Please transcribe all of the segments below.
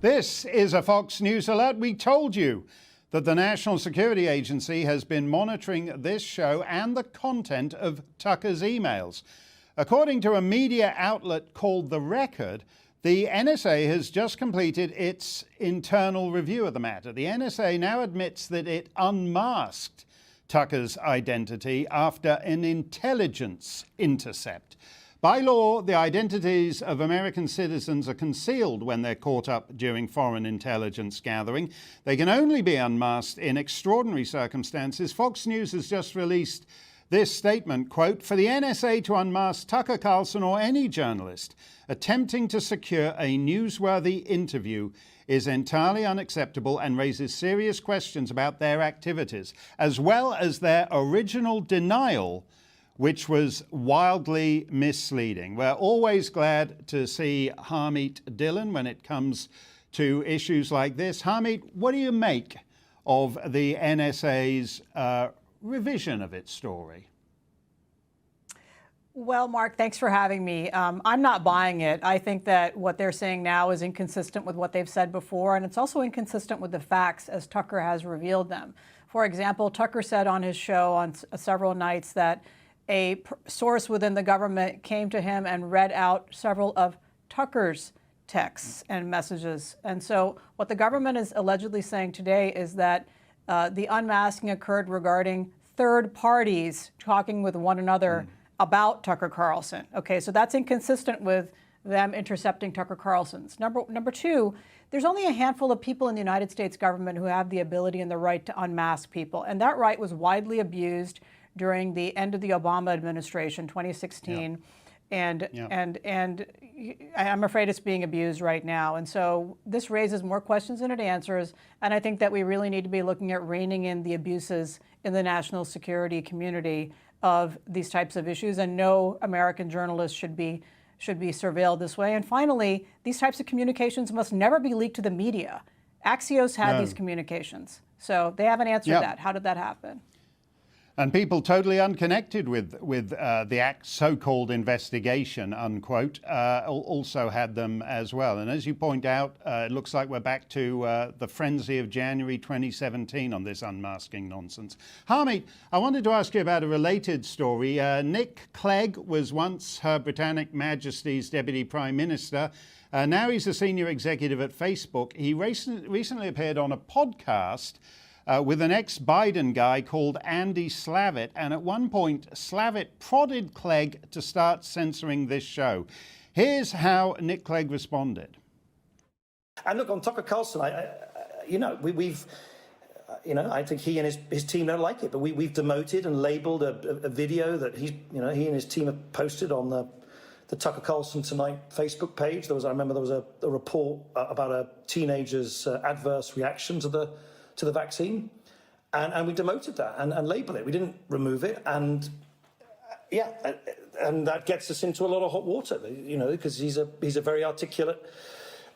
This is a Fox News alert. We told you that the National Security Agency has been monitoring this show and the content of Tucker's emails. According to a media outlet called The Record, the NSA has just completed its internal review of the matter. The NSA now admits that it unmasked Tucker's identity after an intelligence intercept. By law, the identities of American citizens are concealed when they're caught up during foreign intelligence gathering. They can only be unmasked in extraordinary circumstances. Fox News has just released this statement, quote, "For the NSA to unmask Tucker Carlson or any journalist attempting to secure a newsworthy interview is entirely unacceptable and raises serious questions about their activities, as well as their original denial, which was wildly misleading." We're always glad to see Harmeet Dillon when it comes to issues like this. Harmeet, what do you make of the NSA's revision of its story? Well, Mark, thanks for having me. I'm not buying it. I think that what they're saying now is inconsistent with what they've said before, and it's also inconsistent with the facts as Tucker has revealed them. For example, Tucker said on his show on several nights that a source within the government came to him and read out several of Tucker's texts and messages. And so what the government is allegedly saying today is that the unmasking occurred regarding third parties talking with one another about Tucker Carlson. Okay, so that's inconsistent with them intercepting Tucker Carlson's. Number two, there's only a handful of people in the United States government who have the ability and the right to unmask people. And that right was widely abused during the end of the Obama administration, 2016. And I'm afraid it's being abused right now. And so this raises more questions than it answers. And I think that we really need to be looking at reining in the abuses in the national security community of these types of issues. And no American journalist should be surveilled this way. And finally, these types of communications must never be leaked to the media. Axios had these communications. So they haven't answered that. How did that happen? And people totally unconnected with the so-called investigation, unquote, also had them as well. And as you point out, it looks like we're back to the frenzy of January 2017 on this unmasking nonsense. Harmeet, I wanted to ask you about a related story. Nick Clegg was once Her Britannic Majesty's Deputy Prime Minister. Now he's a senior executive at Facebook. He recently appeared on a podcast with an ex-Biden guy called Andy Slavitt. And at one point, Slavitt prodded Clegg to start censoring this show. Here's how Nick Clegg responded. And look, on Tucker Carlson, we've I think he and his team don't like it, but we've demoted and labeled a video that he and his team have posted on the Tucker Carlson Tonight Facebook page. I remember there was a report about a teenager's adverse reaction to the vaccine, and we demoted that and labeled it. We didn't remove it, and that gets us into a lot of hot water, because he's a very articulate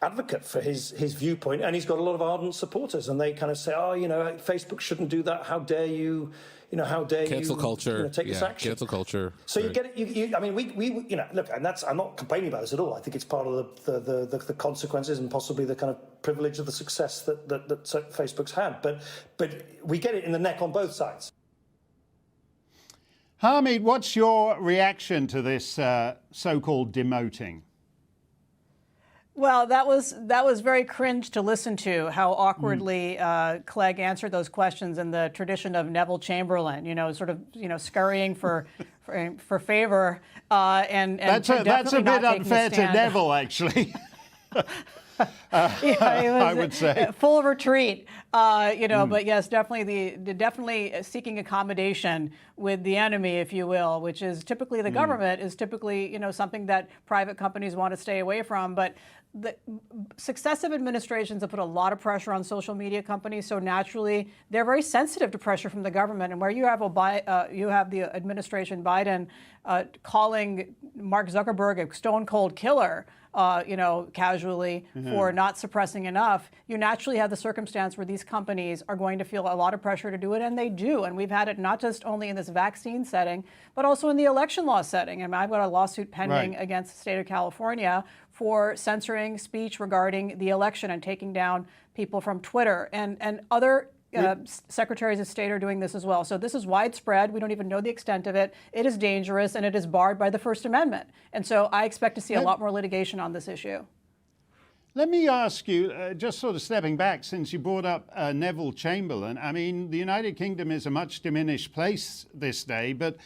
advocate for his viewpoint, and he's got a lot of ardent supporters, and they kind of say, Facebook shouldn't do that. How dare you? How dare cancel you culture? Take this action. Cancel culture. So you get it. I mean, we look, and I'm not complaining about this at all. I think it's part of the consequences and possibly the kind of privilege of the success that Facebook's had. But we get it in the neck on both sides. Harmeet, what's your reaction to this so-called demoting? Well, that was very cringe to listen to, how awkwardly Clegg answered those questions in the tradition of Neville Chamberlain, scurrying for favor. And that's a bit unfair to Neville, actually. I would say full retreat, but yes, definitely seeking accommodation with the enemy, if you will, which is typically the government is typically, something that private companies want to stay away from. But the successive administrations have put a lot of pressure on social media companies, so naturally they're very sensitive to pressure from the government. And where you have the administration Biden calling Mark Zuckerberg a stone cold killer, casually for not suppressing enough, you naturally have the circumstance where these companies are going to feel a lot of pressure to do it, and they do. And we've had it not just only in this vaccine setting, but also in the election law setting. And I've got a lawsuit pending against the state of California for censoring speech regarding the election and taking down people from Twitter, and other secretaries of state are doing this as well. So this is widespread. We don't even know the extent of it. It is dangerous, and it is barred by the First Amendment. And so I expect to see a lot more litigation on this issue. Let me ask you, just sort of stepping back, since you brought up Neville Chamberlain. I mean, the United Kingdom is a much diminished place this day, but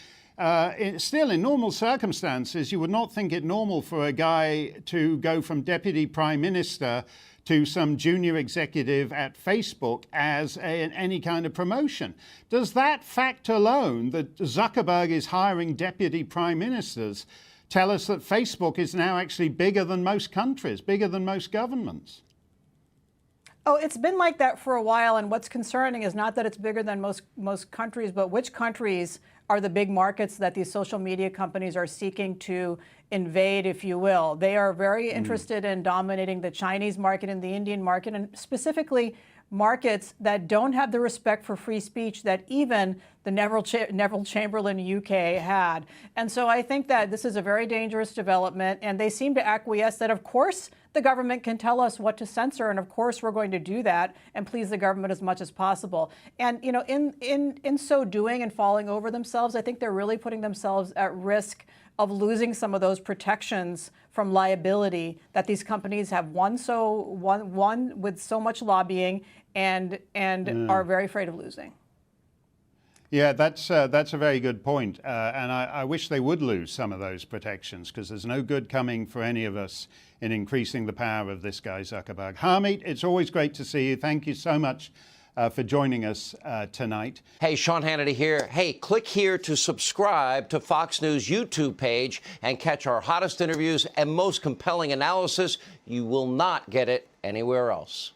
still, in normal circumstances, you would not think it normal for a guy to go from deputy prime minister to some junior executive at Facebook as any kind of promotion. Does that fact alone, that Zuckerberg is hiring deputy prime ministers, tell us that Facebook is now actually bigger than most countries, bigger than most governments? Oh, it's been like that for a while, and what's concerning is not that it's bigger than most countries, but which countries are the big markets that these social media companies are seeking to invade, if you will. They are very interested in dominating the Chinese market and the Indian market, and specifically markets that don't have the respect for free speech that even the Neville Chamberlain UK had. And so I think that this is a very dangerous development, and they seem to acquiesce that, of course, the government can tell us what to censor, and of course we're going to do that and please the government as much as possible. And in so doing and falling over themselves, I think they're really putting themselves at risk of losing some of those protections from liability that these companies have won with so much lobbying and are very afraid of losing. Yeah, that's a very good point. And I wish they would lose some of those protections, because there's no good coming for any of us in increasing the power of this guy, Zuckerberg. Harmeet, it's always great to see you. Thank you so much for joining us tonight. Hey, Sean Hannity here. Hey, click here to subscribe to Fox News YouTube page and catch our hottest interviews and most compelling analysis. You will not get it anywhere else.